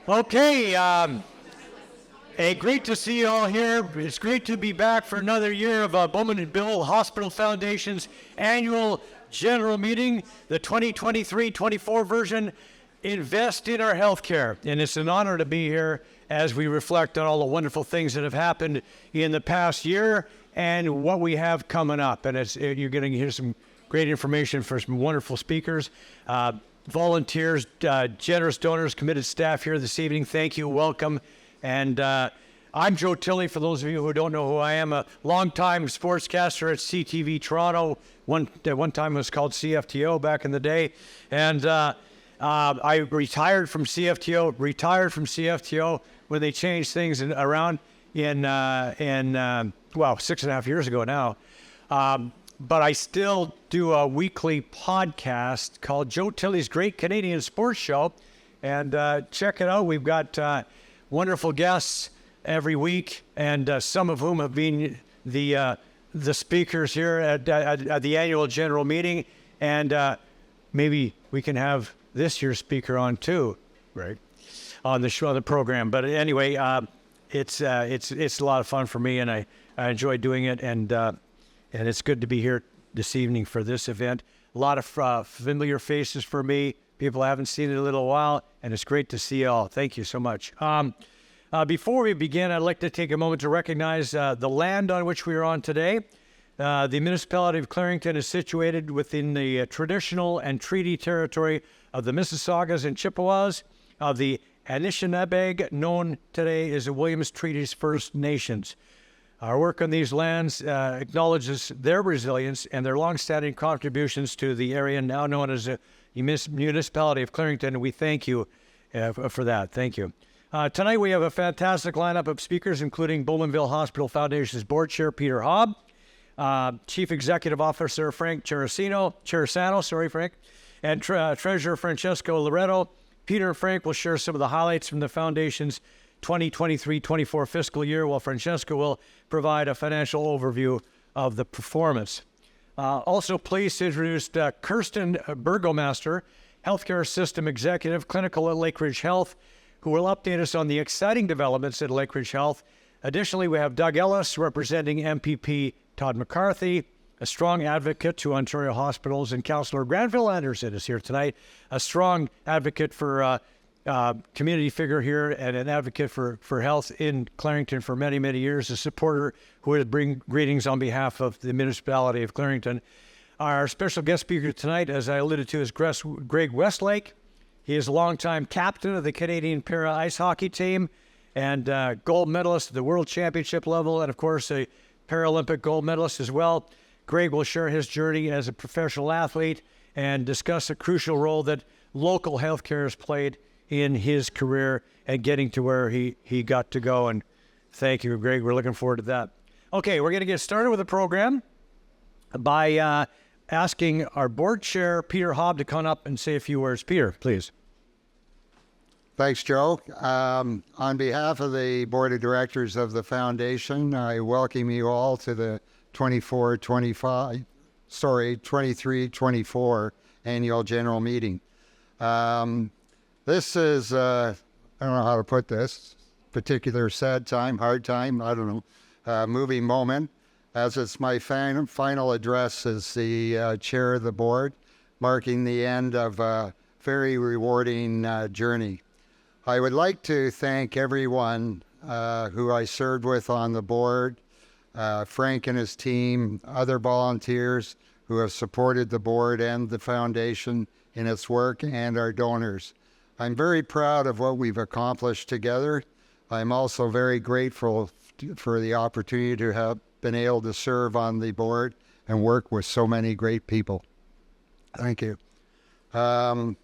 Okay, great to see you all here. It's great to be back for another year of Bowmanville Hospital Foundation's annual general meeting, the 2023-24 version, Invest in Our Healthcare. And it's an honor to be here as we reflect on all the wonderful things that have happened in the past year and what we have coming up. And you're going to hear some great information for some wonderful speakers. Volunteers, generous donors, committed staff here this evening. Thank you. Welcome. And I'm Joe Tilley. For those of you who don't know who I am, a longtime sportscaster at CTV Toronto. At one time it was called CFTO back in the day. And I retired from CFTO when they changed things around in 6.5 years ago now. But I still do a weekly podcast called Joe Tilley's Great Canadian Sports Show. And check it out. We've got wonderful guests every week, and some of whom have been the speakers here at the annual general meeting. And maybe we can have this year's speaker on too, right? On the show, on the program. But anyway, it's a lot of fun for me, and I enjoy doing it. And it's good to be here this evening for this event. A lot of familiar faces for me, people I haven't seen in a little while, and it's great to see you all. Thank you so much. Before we begin, I'd like to take a moment to recognize the land on which we are on today. The municipality of Clarington is situated within the traditional and treaty territory of the Mississaugas and Chippewas of the Anishinaabe, known today as the Williams Treaties First Nations. Our work on these lands acknowledges their resilience and their long-standing contributions to the area now known as the municipality of Clarington, and we thank you for that. Thank you. Tonight we have a fantastic lineup of speakers, including Bowmanville Hospital Foundation's board chair, Peter Hobb, Chief Executive Officer Frank Cerasano, and Treasurer Francesco Loretto. Peter and Frank will share some of the highlights from the Foundation's 2023-24 fiscal year, while Francesco will provide a financial overview of the performance. Also pleased to introduce Kirsten Burgomaster, Healthcare System Executive, Clinical at Lakeridge Health, who will update us on the exciting developments at Lakeridge Health. Additionally, we have Doug Ellis, representing MPP Todd McCarthy, a strong advocate to Ontario hospitals, and Councillor Granville Anderson is here tonight, a strong advocate for community figure here and an advocate for health in Clarington for many, many years, a supporter who would bring greetings on behalf of the municipality of Clarington. Our special guest speaker tonight, as I alluded to, is Greg Westlake. He is a longtime captain of the Canadian Para Ice Hockey team and gold medalist at the World Championship level, and of course a Paralympic gold medalist as well. Greg will share his journey as a professional athlete and discuss a crucial role that local healthcare has played in his career and getting to where he got to go. And thank you, Greg. We're looking forward to that. Okay, we're going to get started with the program by asking our board chair, Peter Hobb, to come up and say a few words. Peter, please. Thanks, Joe. On behalf of the board of directors of the foundation, I welcome you all to the 23-24 annual general meeting. This is, I don't know how to put this, particular sad time, hard time, I don't know, moving moment, as it's my final address as the chair of the board, marking the end of a very rewarding journey. I would like to thank everyone who I served with on the board, Frank and his team, other volunteers who have supported the board and the foundation in its work, and our donors. I'm very proud of what we've accomplished together. I'm also very grateful for the opportunity to have been able to serve on the board and work with so many great people. Thank you. Our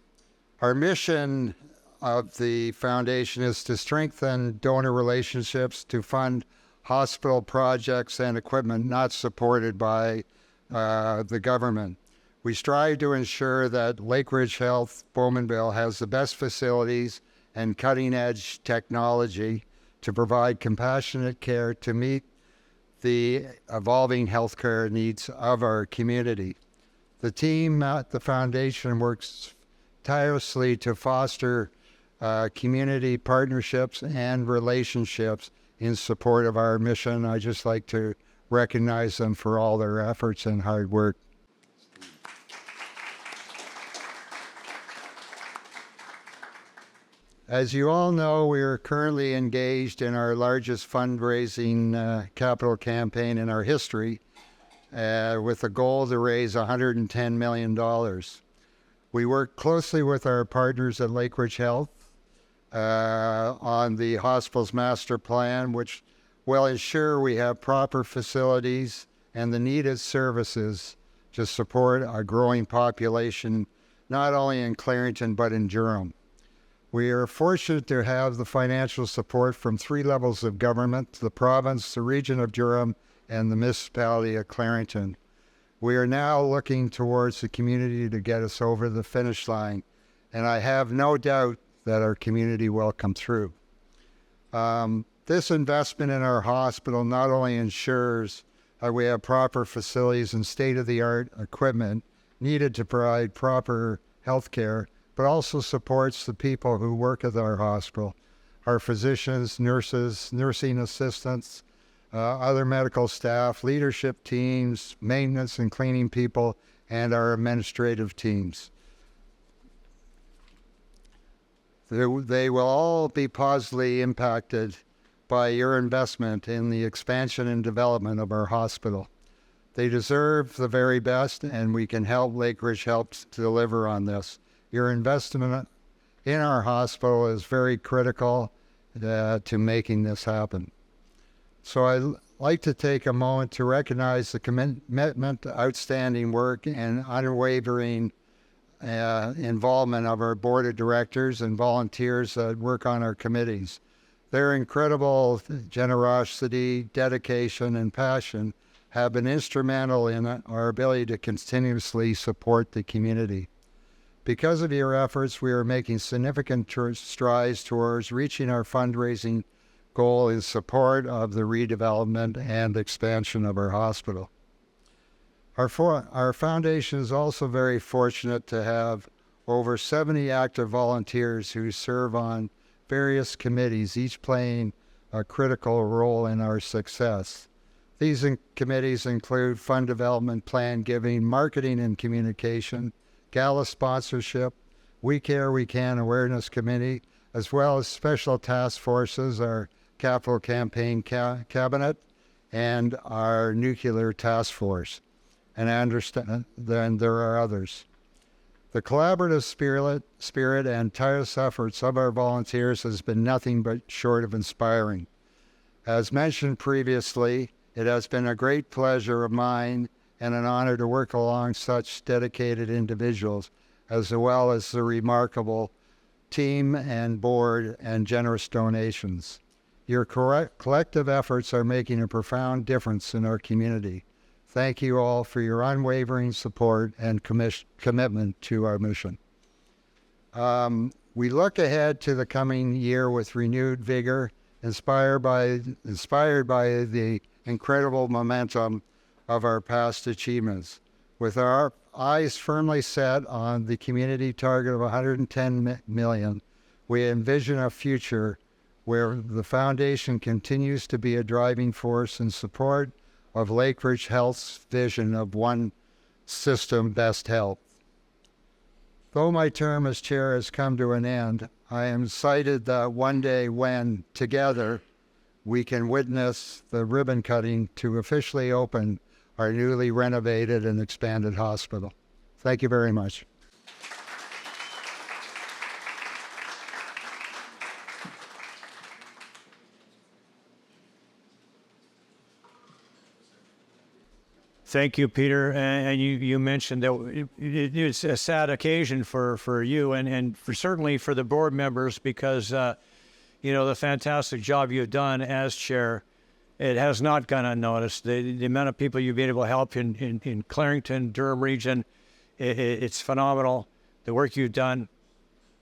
mission of the foundation is to strengthen donor relationships, to fund hospital projects and equipment not supported by the government. We strive to ensure that Lakeridge Health Bowmanville has the best facilities and cutting-edge technology to provide compassionate care to meet the evolving healthcare needs of our community. The team at the foundation works tirelessly to foster community partnerships and relationships in support of our mission. I just like to recognize them for all their efforts and hard work. As you all know, we are currently engaged in our largest fundraising capital campaign in our history, with a goal to raise $110 million. We work closely with our partners at Lakeridge Health on the hospital's master plan, which will ensure we have proper facilities and the needed services to support a growing population, not only in Clarington, but in Durham. We are fortunate to have the financial support from 3 levels of government: the province, the region of Durham, and the municipality of Clarington. We are now looking towards the community to get us over the finish line, and I have no doubt that our community will come through. This investment in our hospital not only ensures that we have proper facilities and state-of-the-art equipment needed to provide proper health care, but also supports the people who work at our hospital, our physicians, nurses, nursing assistants, other medical staff, leadership teams, maintenance and cleaning people, and our administrative teams. They will all be positively impacted by your investment in the expansion and development of our hospital. They deserve the very best, and we can help Lakeridge help to deliver on this. Your investment in our hospital is very critical to making this happen. So I'd like to take a moment to recognize the commitment, outstanding work, and unwavering involvement of our board of directors and volunteers that work on our committees. Their incredible generosity, dedication, and passion have been instrumental in our ability to continuously support the community. Because of your efforts, we are making significant strides towards reaching our fundraising goal in support of the redevelopment and expansion of our hospital. Our foundation is also very fortunate to have over 70 active volunteers who serve on various committees, each playing a critical role in our success. These committees include fund development, plan giving, marketing and communication, gala sponsorship, We Care, We Can awareness committee, as well as special task forces, our capital campaign cabinet, and our nuclear task force. And I understand then there are others. The collaborative spirit and tireless efforts of our volunteers has been nothing but short of inspiring. As mentioned previously, it has been a great pleasure of mine and an honor to work along such dedicated individuals, as well as the remarkable team and board and generous donations. Your collective efforts are making a profound difference in our community. Thank you all for your unwavering support and commitment to our mission. We look ahead to the coming year with renewed vigor, inspired by the incredible momentum of our past achievements. With our eyes firmly set on the community target of $110 million, we envision a future where the foundation continues to be a driving force in support of Lakeridge Health's vision of one system, best health. Though my term as chair has come to an end, I am excited that one day when, together, we can witness the ribbon cutting to officially open our newly renovated and expanded hospital. Thank you very much. Thank you, Peter. And you mentioned that it's a sad occasion for you and certainly for the board members because, the fantastic job you've done as chair, it has not gone unnoticed. The amount of people you've been able to help in Clarington, Durham region, it's phenomenal. The work you've done,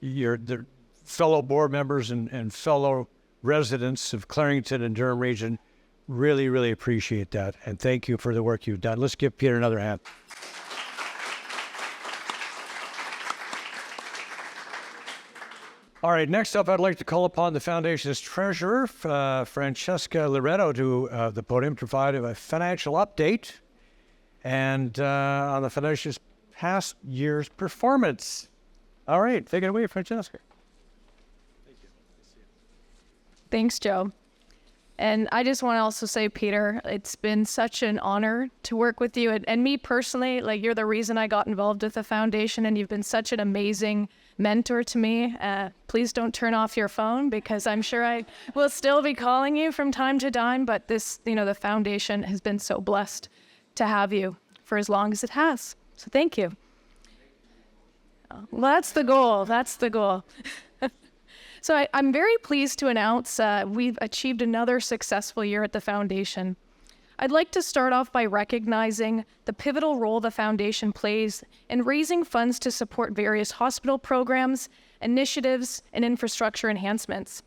the fellow board members and fellow residents of Clarington and Durham region, really, really appreciate that. And thank you for the work you've done. Let's give Peter another hand. All right, next up, I'd like to call upon the Foundation's treasurer, Francesca Loretto, to the podium, provide a financial update and on the Foundation's past year's performance. All right, take it away, Francesca. Thanks, Joe. And I just want to also say, Peter, it's been such an honor to work with you. And me personally, like, you're the reason I got involved with the foundation, and you've been such an amazing mentor to me. Please don't turn off your phone, because I'm sure I will still be calling you from time to time. But this, the foundation has been so blessed to have you for as long as it has. So thank you. Well, that's the goal. That's the goal. So I'm very pleased to announce we've achieved another successful year at the Foundation. I'd like to start off by recognizing the pivotal role the Foundation plays in raising funds to support various hospital programs, initiatives, and infrastructure enhancements.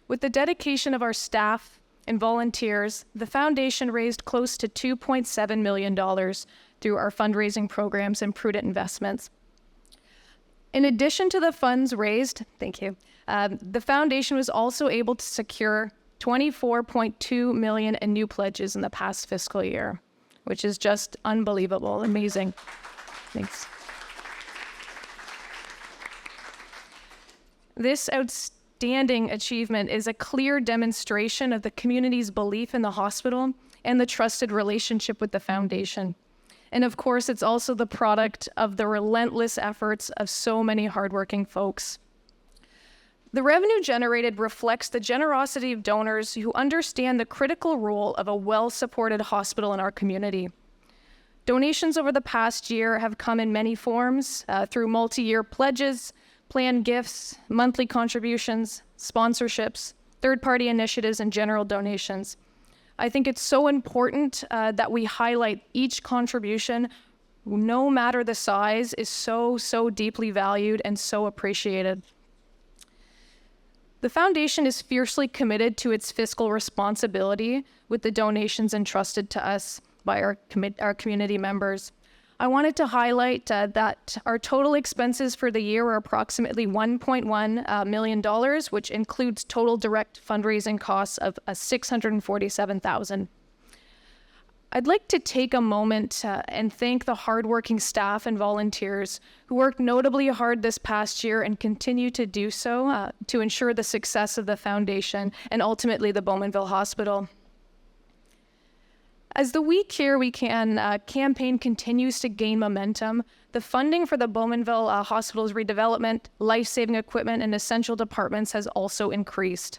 With the dedication of our staff and volunteers, the Foundation raised close to $2.7 million through our fundraising programs and prudent investments. In addition to the funds raised, thank you, the Foundation was also able to secure $24.2 million in new pledges in the past fiscal year, which is just unbelievable, amazing. Thanks. This outstanding achievement is a clear demonstration of the community's belief in the hospital and the trusted relationship with the Foundation. And of course, it's also the product of the relentless efforts of so many hardworking folks. The revenue generated reflects the generosity of donors who understand the critical role of a well-supported hospital in our community. Donations over the past year have come in many forms, through multi-year pledges, planned gifts, monthly contributions, sponsorships, third-party initiatives, and general donations. I think it's so important that we highlight each contribution, no matter the size, is so deeply valued and so appreciated. The Foundation is fiercely committed to its fiscal responsibility with the donations entrusted to us by our community members. I wanted to highlight that our total expenses for the year were approximately $1.1 million, which includes total direct fundraising costs of $647,000. I'd like to take a moment and thank the hardworking staff and volunteers who worked notably hard this past year and continue to do so to ensure the success of the Foundation and ultimately the Bowmanville Hospital. As the We Care We Can campaign continues to gain momentum, the funding for the Bowmanville Hospital's redevelopment, life-saving equipment, and essential departments has also increased.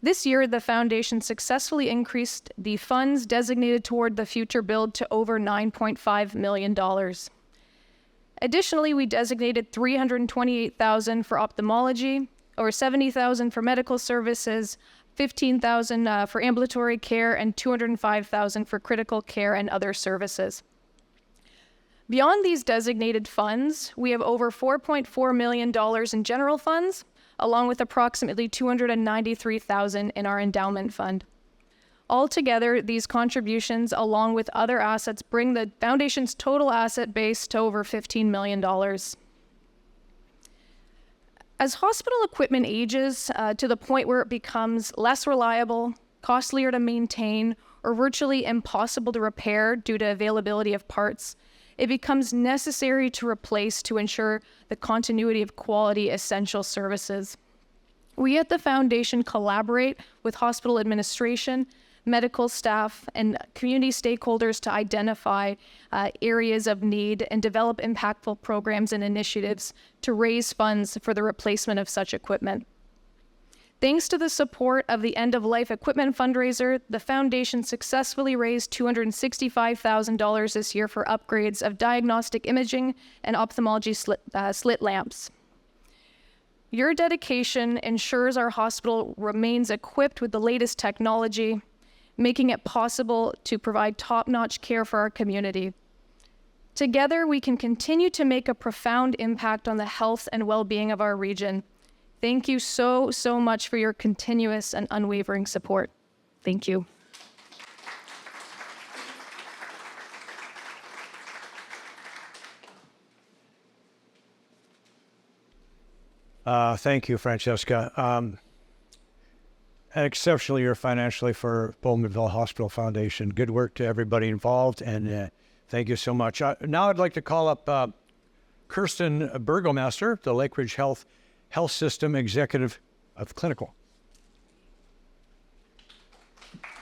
This year, the Foundation successfully increased the funds designated toward the future build to over $9.5 million. Additionally, we designated $328,000 for ophthalmology, over $70,000 for medical services, $15,000 for ambulatory care, and $205,000 for critical care and other services. Beyond these designated funds, we have over $4.4 million in general funds, along with approximately $293,000 in our endowment fund. Altogether, these contributions, along with other assets, bring the Foundation's total asset base to over $15 million. As hospital equipment ages to the point where it becomes less reliable, costlier to maintain, or virtually impossible to repair due to availability of parts, it becomes necessary to replace to ensure the continuity of quality essential services. We at the Foundation collaborate with hospital administration, medical staff, and community stakeholders to identify areas of need and develop impactful programs and initiatives to raise funds for the replacement of such equipment. Thanks to the support of the end-of-life equipment fundraiser, the Foundation successfully raised $265,000 this year for upgrades of diagnostic imaging and ophthalmology slit lamps. Your dedication ensures our hospital remains equipped with the latest technology, making it possible to provide top-notch care for our community. Together, we can continue to make a profound impact on the health and well-being of our region. Thank you so much for your continuous and unwavering support. Thank you. Thank you, Francesca. And exceptional year financially for Bowmanville Hospital Foundation. Good work to everybody involved, and thank you so much. Now I'd like to call up Kirsten Burgomaster, the Lake Ridge Health System Executive of Clinical.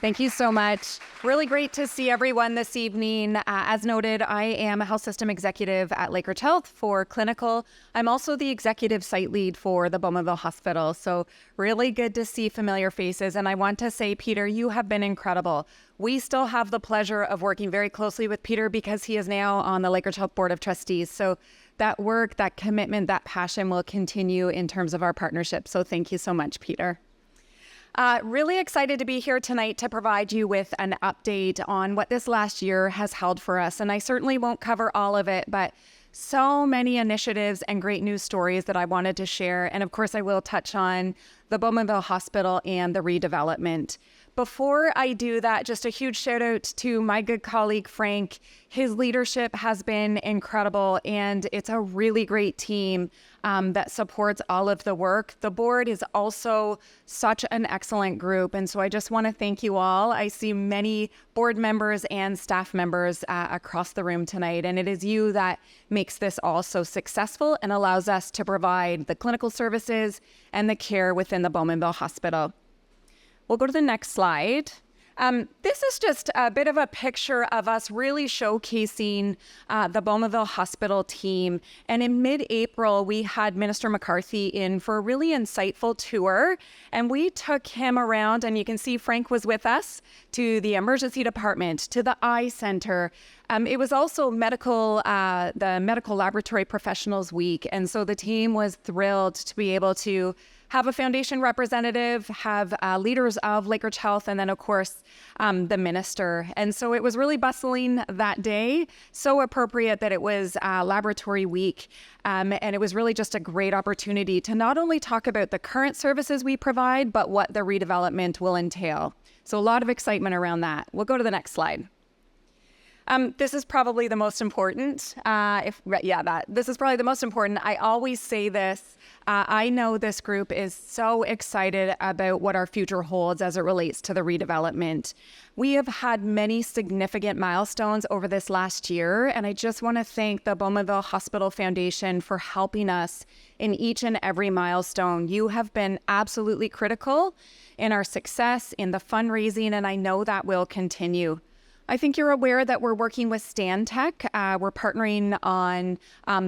Thank you so much. Really great to see everyone this evening. As noted, I am a health system executive at Lake Ridge Health for clinical. I'm also the executive site lead for the Bowmanville Hospital. So really good to see familiar faces. And I want to say, Peter, you have been incredible. We still have the pleasure of working very closely with Peter because he is now on the Lake Ridge Health Board of Trustees. So that work, that commitment, that passion will continue in terms of our partnership. So thank you so much, Peter. Really excited to be here tonight to provide you with an update on what this last year has held for us. And I certainly won't cover all of it, but so many initiatives and great news stories that I wanted to share. And of course, I will touch on the Bowmanville Hospital and the redevelopment. Before I do that, just a huge shout out to my good colleague, Frank. His leadership has been incredible, and it's a really great team that supports all of the work. The board is also such an excellent group, and so I just want to thank you all. I see many board members and staff members across the room tonight, and it is you that makes this all so successful and allows us to provide the clinical services and the care within the Bowmanville Hospital. We'll go to the next slide. This is just a bit of a picture of us really showcasing the Bowmanville Hospital team. And in mid-April, we had Minister McCarthy in for a really insightful tour. And we took him around, and you can see Frank was with us, to the emergency department, to the eye center. It was also the Medical Laboratory Professionals Week. And so the team was thrilled to be able to have a foundation representative, have leaders of Lake Ridge Health, and then, of course, the minister. And so it was really bustling that day, so appropriate that it was Laboratory Week. And it was really just a great opportunity to not only talk about the current services we provide, but what the redevelopment will entail. So a lot of excitement around that. We'll go to the next slide. This is probably the most important. This is probably the most important. I always say this. I know this group is so excited about what our future holds as it relates to the redevelopment. We have had many significant milestones over this last year, and I just want to thank the Bowmanville Hospital Foundation for helping us in each and every milestone. You have been absolutely critical in our success, in the fundraising, and I know that will continue. I think you're aware that we're working with Stantec. We're partnering on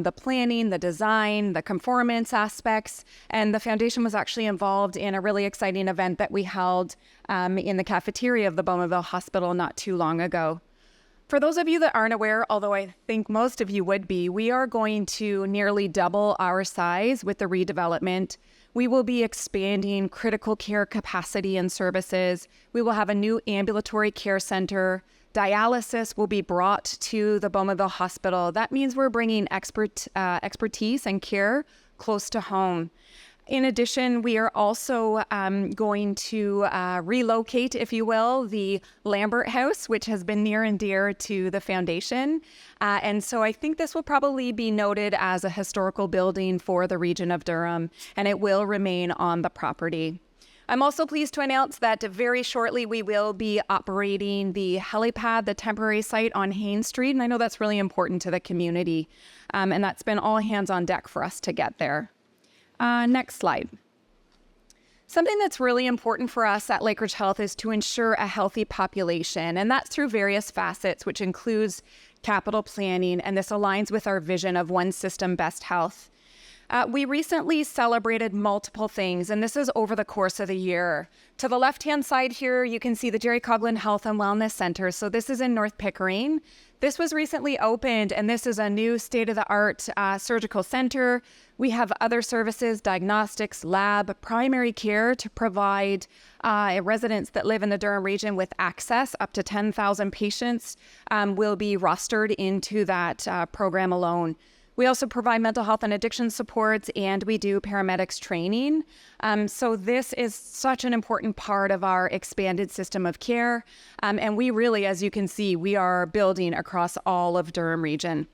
the planning, the design, the conformance aspects, and the foundation was actually involved in a really exciting event that we held in the cafeteria of the Bowmanville Hospital not too long ago. For those of you that aren't aware, although I think most of you would be, we are going to nearly double our size with the redevelopment. We will be expanding critical care capacity and services. We will have a new ambulatory care center. Dialysis will be brought to the Bowmanville Hospital. That means we're bringing expertise and care close to home. In addition, we are also going to relocate, if you will, the Lambert House, which has been near and dear to the foundation. And so I think this will probably be noted as a historical building for the region of Durham, and it will remain on the property. I'm also pleased to announce that very shortly we will be operating the helipad, the temporary site on Haynes Street, and I know that's really important to the community, and that's been all hands on deck for us to get there. Next slide. Something that's really important for us at Lake Ridge Health is to ensure a healthy population, and that's through various facets, which includes capital planning, and this aligns with our vision of one system, best health. We recently celebrated multiple things, and this is over the course of the year. To the left-hand side here, you can see the Jerry Coughlin Health and Wellness Center. So this is in North Pickering. This was recently opened, and this is a new state-of-the-art surgical center. We have other services, diagnostics, lab, primary care to provide residents that live in the Durham region with access. Up to 10,000 patients will be rostered into that program alone. We also provide mental health and addiction supports, and we do paramedics training. So this is such an important part of our expanded system of care. And we really, as you can see, we are building across all of Durham region.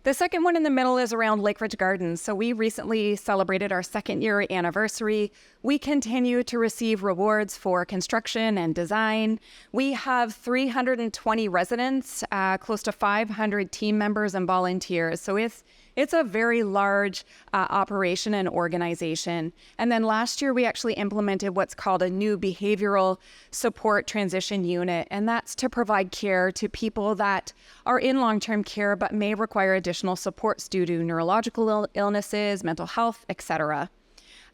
The second one in the middle is around Lakeridge Gardens. So we recently celebrated our 2nd-year anniversary. We continue to receive rewards for construction and design. We have 320 residents, close to 500 team members and volunteers. So it's a very large operation and organization. And then last year, we actually implemented what's called a new behavioral support transition unit. And that's to provide care to people that are in long-term care but may require additional supports due to neurological illnesses, mental health, etc.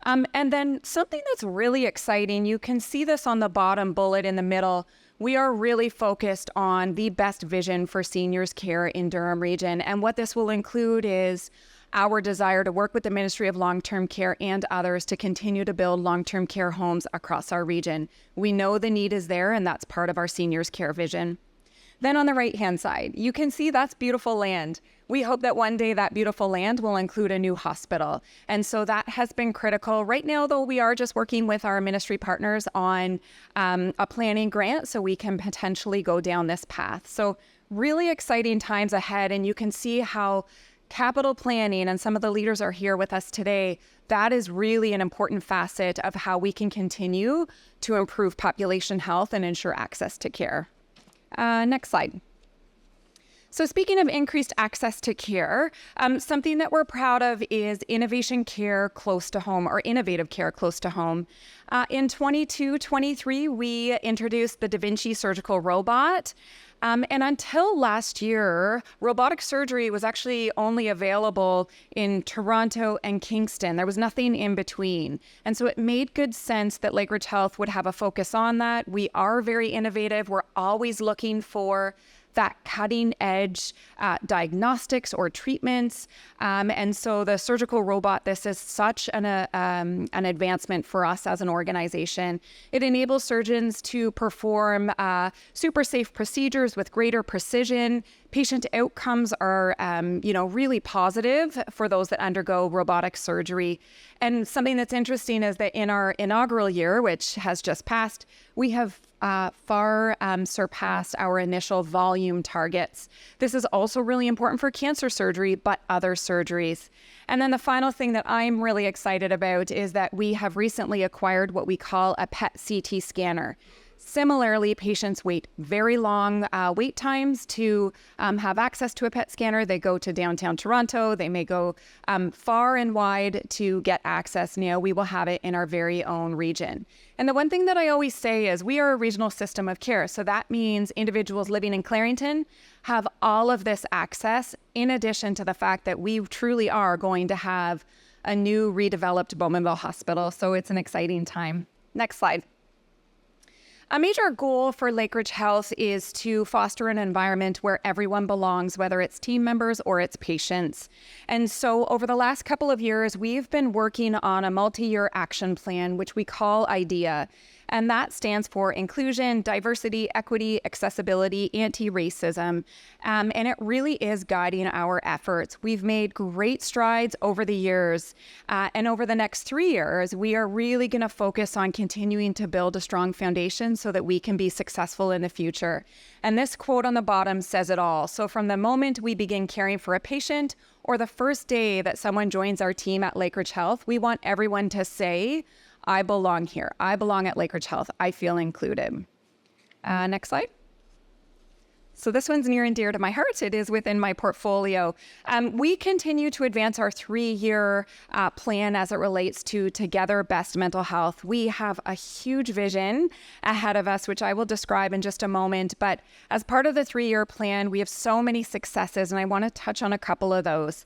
And then something that's really exciting, you can see this on the bottom bullet in the middle. We are really focused on the best vision for seniors care in Durham Region. And what this will include is our desire to work with the Ministry of Long-Term Care and others to continue to build long-term care homes across our region. We know the need is there, and that's part of our seniors care vision. Then on the right-hand side, you can see that's beautiful land. We hope that one day that beautiful land will include a new hospital. And so that has been critical. Right now, though, we are just working with our ministry partners on a planning grant so we can potentially go down this path. So really exciting times ahead. And you can see how capital planning, and some of the leaders are here with us today, that is really an important facet of how we can continue to improve population health and ensure access to care. Next slide. So speaking of increased access to care, something that we're proud of is innovation care close to home, or innovative care close to home. In 22-23, we introduced the Da Vinci surgical robot. And until last year, robotic surgery was actually only available in Toronto and Kingston. There was nothing in between. And so it made good sense that Lakeridge Health would have a focus on that. We are very innovative. We're always looking for that cutting edge diagnostics or treatments. And so the surgical robot, this is such an advancement for us as an organization. It enables surgeons to perform super safe procedures with greater precision. Patient outcomes are, really positive for those that undergo robotic surgery. And something that's interesting is that in our inaugural year, which has just passed, we have far surpassed our initial volume targets. This is also really important for cancer surgery, but other surgeries. And then the final thing that I'm really excited about is that we have recently acquired what we call a PET CT scanner. Similarly, patients wait very long wait times to have access to a PET scanner. They go to downtown Toronto. They may go far and wide to get access. Now we will have it in our very own region. And the one thing that I always say is we are a regional system of care. So that means individuals living in Clarington have all of this access, in addition to the fact that we truly are going to have a new redeveloped Bowmanville Hospital. So it's an exciting time. Next slide. A major goal for Lakeridge Health is to foster an environment where everyone belongs, whether it's team members or it's patients. And so over the last couple of years, we've been working on a multi-year action plan, which we call IDEA. And that stands for inclusion, diversity, equity, accessibility, anti-racism. And it really is guiding our efforts. We've made great strides over the years. And over the next 3 years, we are really going to focus on continuing to build a strong foundation so that we can be successful in the future. And this quote on the bottom says it all. So from the moment we begin caring for a patient or the first day that someone joins our team at Lakeridge Health, we want everyone to say, I belong here. I belong at Lakeridge Health. I feel included. Next slide. So this one's near and dear to my heart. It is within my portfolio. We continue to advance our 3-year plan as it relates to Together Best Mental Health. We have a huge vision ahead of us, which I will describe in just a moment. But as part of the 3-year plan, we have so many successes, and I want to touch on a couple of those.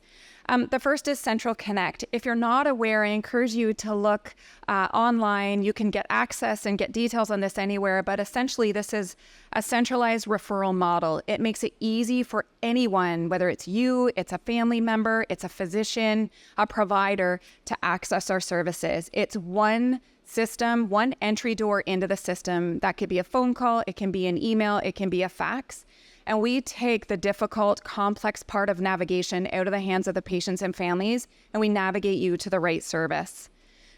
The first is Central Connect. If you're not aware, I encourage you to look online. You can get access and get details on this anywhere, but essentially this is a centralized referral model. It makes it easy for anyone, whether it's you, it's a family member, it's a physician, a provider, to access our services. It's one system, one entry door into the system. That could be a phone call, it can be an email, it can be a fax. And we take the difficult, complex part of navigation out of the hands of the patients and families, and we navigate you to the right service.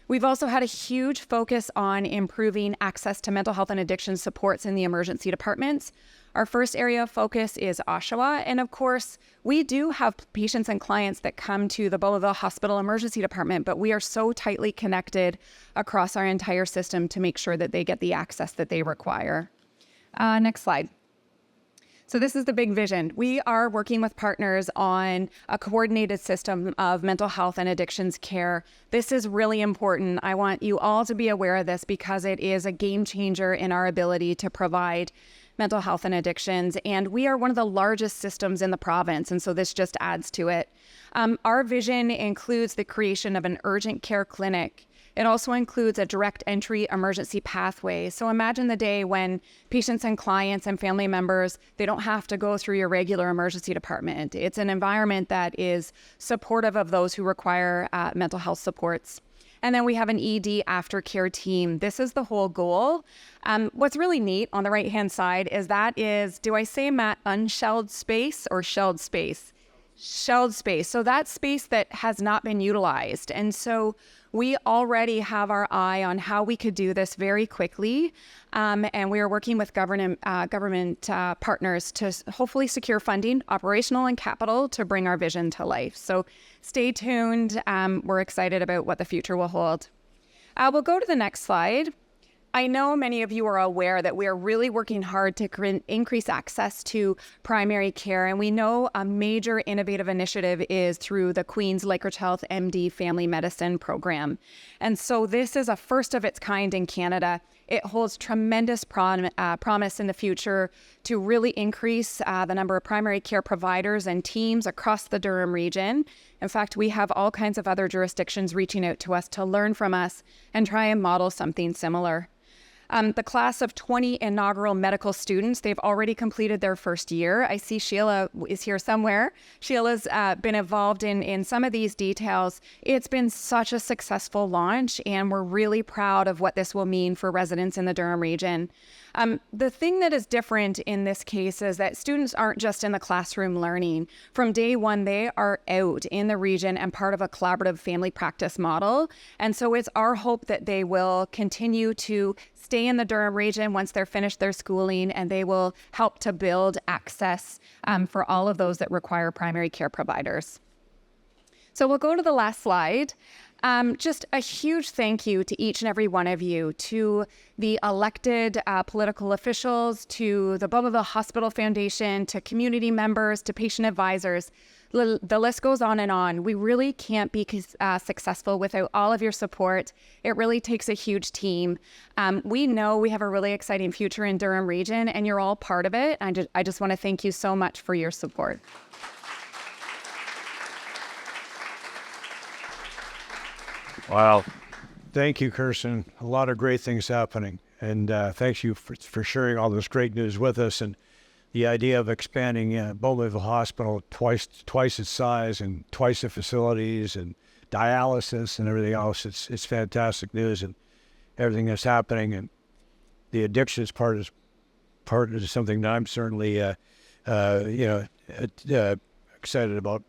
We've also had a huge focus on improving access to mental health and addiction supports in the emergency departments. Our first area of focus is Oshawa. And of course, we do have patients and clients that come to the Bowmanville Hospital emergency department, but we are so tightly connected across our entire system to make sure that they get the access that they require. Next slide. So this is the big vision. We are working with partners on a coordinated system of mental health and addictions care. This is really important. I want you all to be aware of this because it is a game changer in our ability to provide mental health and addictions. And we are one of the largest systems in the province. And so this just adds to it. Our vision includes the creation of an urgent care clinic. It also includes a direct entry emergency pathway. So imagine the day when patients and clients and family members, they don't have to go through your regular emergency department. It's an environment that is supportive of those who require mental health supports. And then we have an ED aftercare team. This is the whole goal. What's really neat on the right-hand side is, do I say, Matt, unshelled space or shelled space? Shelled space. So that's space that has not been utilized. And so we already have our eye on how we could do this very quickly. And we are working with government partners to hopefully secure funding, operational and capital, to bring our vision to life. So stay tuned. We're excited about what the future will hold. We'll go to the next slide. I know many of you are aware that we are really working hard to increase access to primary care, and we know a major innovative initiative is through the Queen's Lakeridge Health MD Family Medicine Program. And so this is a first of its kind in Canada. It holds tremendous promise in the future to really increase the number of primary care providers and teams across the Durham region. In fact, we have all kinds of other jurisdictions reaching out to us to learn from us and try and model something similar. The class of 20 inaugural medical students, they've already completed their first year. I see Sheila is here somewhere. Sheila's been involved in some of these details. It's been such a successful launch, and we're really proud of what this will mean for residents in the Durham region. The thing that is different in this case is that students aren't just in the classroom learning. From day one, they are out in the region and part of a collaborative family practice model. And so it's our hope that they will continue to stay in the Durham region once they're finished their schooling, and they will help to build access for all of those that require primary care providers. So we'll go to the last slide. Just a huge thank you to each and every one of you, to the elected political officials, to the Bowmanville Hospital Foundation, to community members, to patient advisors. The list goes on and on. We really can't be successful without all of your support. It really takes a huge team. We know we have a really exciting future in Durham region, and you're all part of it. I just want to thank you so much for your support. Wow. Thank you, Kirsten. A lot of great things happening. And thanks you for sharing all this great news with us. And the idea of expanding Bowmanville Hospital twice its size and twice the facilities and dialysis and everything else. It's fantastic news, and everything that's happening. And the addictions part is something that I'm certainly excited about.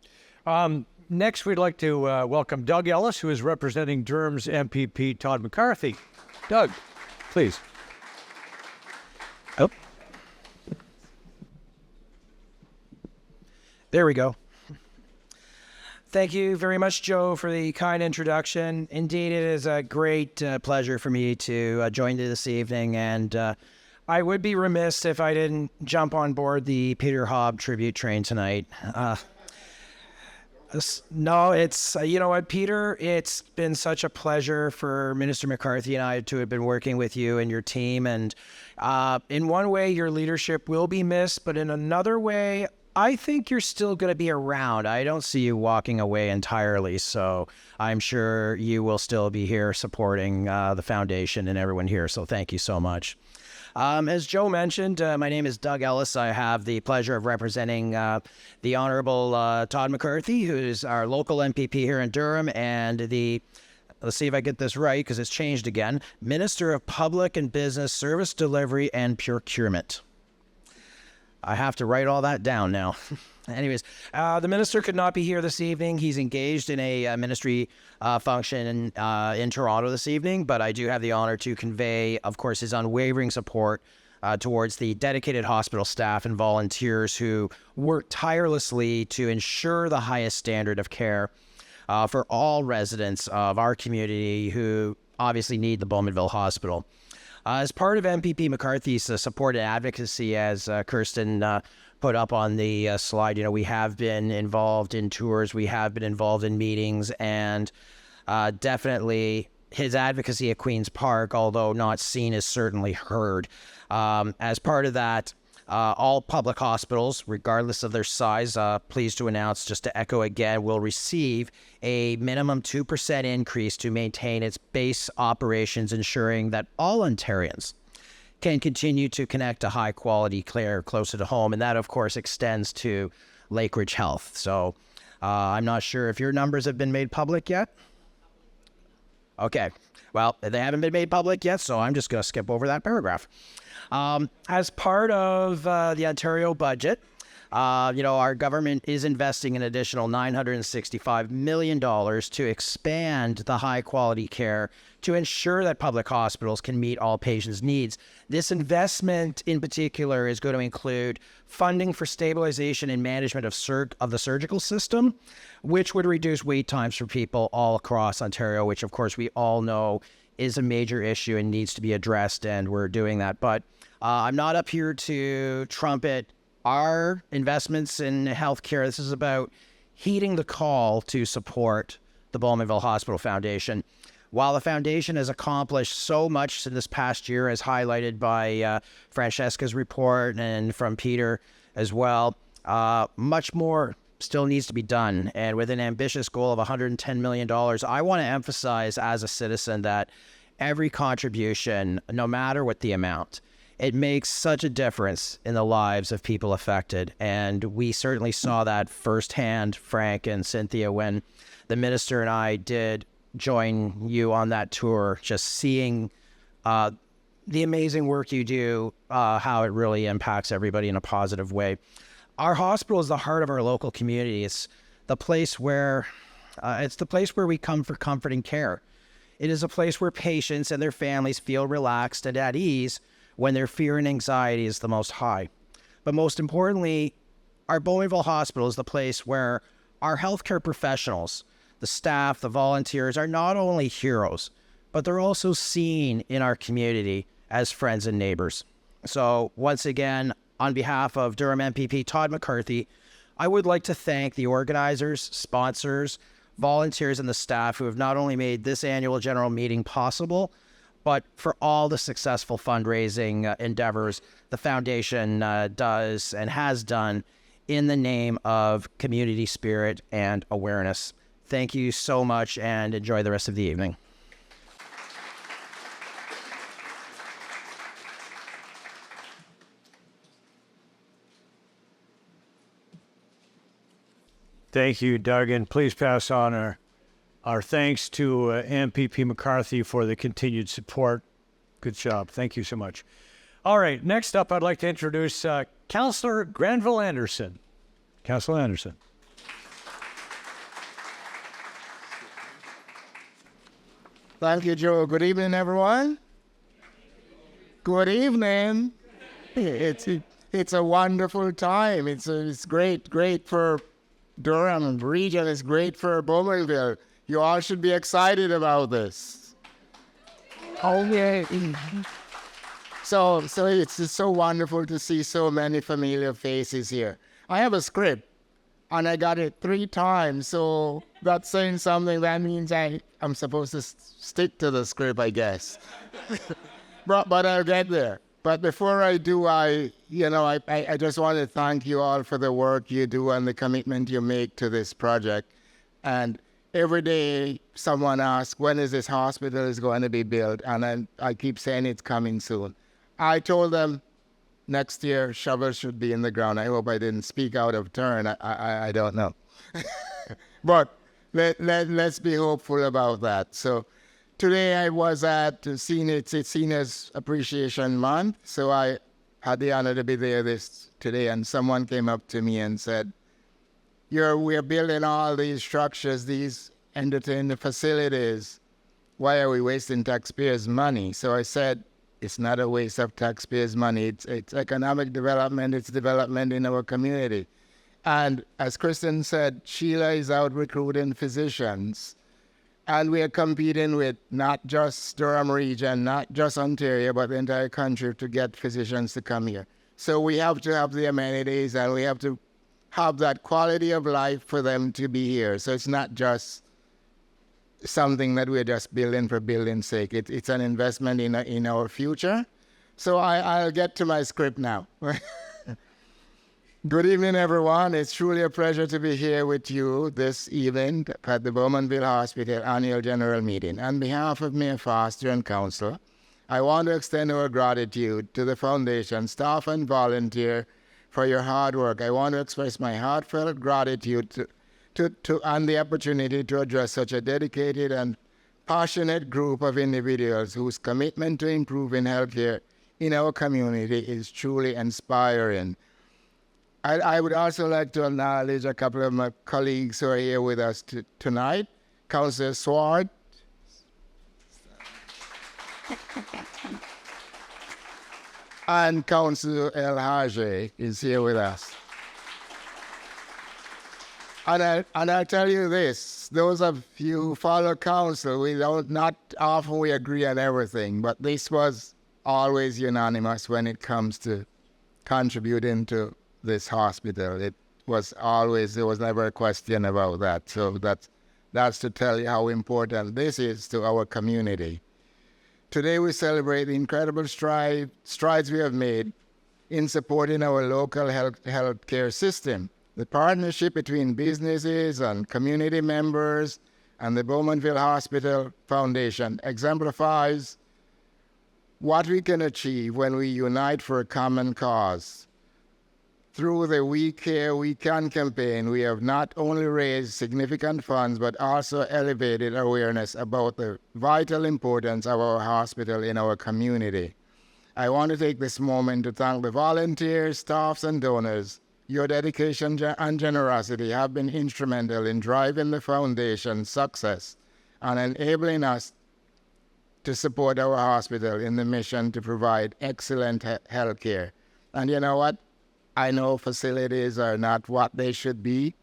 Next, we'd like to welcome Doug Ellis, who is representing Durham's MPP Todd McCarthy. Doug, please. Oh. There we go. Thank you very much, Joe, for the kind introduction. Indeed, it is a great pleasure for me to join you this evening, and I would be remiss if I didn't jump on board the Peter Hobb tribute train tonight. No, it's, you know what, Peter, it's been such a pleasure for Minister McCarthy and I to have been working with you and your team. And in one way, your leadership will be missed, but in another way, I think you're still going to be around. I don't see you walking away entirely. So I'm sure you will still be here supporting the foundation and everyone here. So thank you so much. As Joe mentioned, my name is Doug Ellis. I have the pleasure of representing the Honorable Todd McCarthy, who is our local MPP here in Durham, and the, let's see if I get this right because it's changed again, Minister of Public and Business Service Delivery and Procurement. I have to write all that down now. Anyways, the minister could not be here this evening. He's engaged in a ministry function in Toronto this evening, but I do have the honor to convey, of course, his unwavering support towards the dedicated hospital staff and volunteers who work tirelessly to ensure the highest standard of care for all residents of our community who obviously need the Bowmanville Hospital. As part of MPP McCarthy's support and advocacy, as Kirsten put up on the slide, we have been involved in tours, we have been involved in meetings, and definitely his advocacy at Queen's Park, although not seen, is certainly heard. As part of that, all public hospitals, regardless of their size, pleased to announce, just to echo again, will receive a minimum 2% increase to maintain its base operations, ensuring that all Ontarians can continue to connect to high-quality care closer to home. And that, of course, extends to Lakeridge Health. So I'm not sure if your numbers have been made public yet. Okay. Well, they haven't been made public yet, so I'm just going to skip over that paragraph. As part of the Ontario budget, our government is investing an additional $965 million to expand the high-quality care to ensure that public hospitals can meet all patients' needs. This investment, in particular, is going to include funding for stabilization and management of the surgical system, which would reduce wait times for people all across Ontario, which, of course, we all know is a major issue and needs to be addressed, and we're doing that. But I'm not up here to trumpet our investments in healthcare. This is about heeding the call to support the Bowmanville Hospital Foundation. While the foundation has accomplished so much in this past year, as highlighted by Francesca's report and from Peter as well, much more still needs to be done. And with an ambitious goal of $110 million, I want to emphasize as a citizen that every contribution, no matter what the amount, it makes such a difference in the lives of people affected. And we certainly saw that firsthand, Frank and Cynthia, when the minister and I did join you on that tour, just seeing the amazing work you do, how it really impacts everybody in a positive way. Our hospital is the heart of our local community. It's the place where we come for comfort and care. It is a place where patients and their families feel relaxed and at ease when their fear and anxiety is the most high. But most importantly, our Bowmanville Hospital is the place where our healthcare professionals, the staff, the volunteers, are not only heroes, but they're also seen in our community as friends and neighbors. So once again, on behalf of Durham MPP Todd McCarthy, I would like to thank the organizers, sponsors, volunteers, and the staff who have not only made this annual general meeting possible, but for all the successful fundraising endeavors the foundation does and has done in the name of community spirit and awareness. Thank you so much, and enjoy the rest of the evening. Thank you, Doug, and please pass on our thanks to MPP McCarthy for the continued support. Good job. Thank you so much. All right, next up, I'd like to introduce Councillor Granville Anderson. Councillor Anderson. Thank you, Joe. Good evening, everyone. Good evening. It's a wonderful time. It's great for Durham region. It's great for Bowmanville. You all should be excited about this. Oh yeah. So it's just so wonderful to see so many familiar faces here. I have a script, and I got it 3 times. So that's saying something. That means I'm supposed to stick to the script, I guess. but I'll get there. But before I do, I just want to thank you all for the work you do and the commitment you make to this project. And every day someone asks, when is this hospital going to be built? And I keep saying it's coming soon. I told them next year shovels should be in the ground. I hope I didn't speak out of turn. I don't know. But let's be hopeful about that. So today I was at Seniors Appreciation Month, so I had the honor to be there today, and someone came up to me and said, we're building all these structures, these entertainment facilities. Why are we wasting taxpayers' money? So I said, it's not a waste of taxpayers' money. It's economic development. It's development in our community. And as Kristen said, Sheila is out recruiting physicians. And we are competing with not just Durham region, not just Ontario, but the entire country to get physicians to come here. So we have to have the amenities, and we have to have that quality of life for them to be here. So it's not just something that we're just building for building's sake. It's an investment in our future. So I'll get to my script now. Good evening, everyone. It's truly a pleasure to be here with you this evening at the Bowmanville Hospital Annual General Meeting. On behalf of Mayor Foster and Council, I want to extend our gratitude to the Foundation, staff and volunteer for your hard work. I want to express my heartfelt gratitude and the opportunity to address such a dedicated and passionate group of individuals whose commitment to improving healthcare in our community is truly inspiring. I would also like to acknowledge a couple of my colleagues who are here with us tonight. Councillor Swart. And Councillor El Hajj is here with us. And I'll tell you this, those of you who follow council, not often we agree on everything, but this was always unanimous when it comes to contributing to this hospital. There was never a question about that. So that's to tell you how important this is to our community. Today we celebrate the incredible strides we have made in supporting our local healthcare system. The partnership between businesses and community members and the Bowmanville Hospital Foundation exemplifies what we can achieve when we unite for a common cause. Through the We Care, We Can campaign, we have not only raised significant funds, but also elevated awareness about the vital importance of our hospital in our community. I want to take this moment to thank the volunteers, staffs, and donors. Your dedication and generosity have been instrumental in driving the foundation's success and enabling us to support our hospital in the mission to provide excellent health care. And you know what? I know facilities are not what they should be,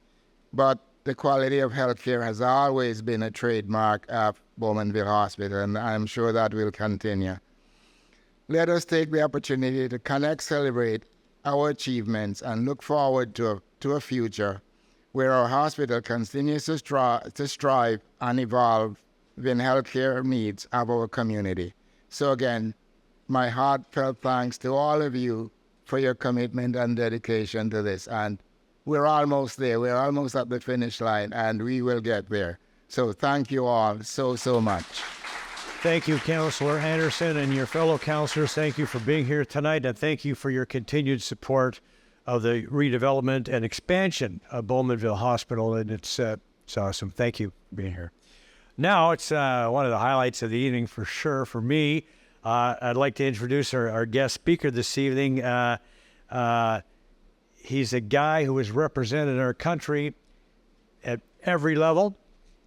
but the quality of healthcare has always been a trademark of Bowmanville Hospital, and I'm sure that will continue. Let us take the opportunity to connect, celebrate our achievements, and look forward to a future where our hospital continues to strive and evolve in healthcare needs of our community. So again, my heartfelt thanks to all of you for your commitment and dedication to this. And we're almost there. We're almost at the finish line, and we will get there. So thank you all so much. Thank you, Councillor Anderson, and your fellow councillors. Thank you for being here tonight, and thank you for your continued support of the redevelopment and expansion of Bowmanville Hospital, and it's awesome. Thank you for being here. Now, it's one of the highlights of the evening for sure for me. I'd like to introduce our guest speaker this evening. He's a guy who has represented our country at every level,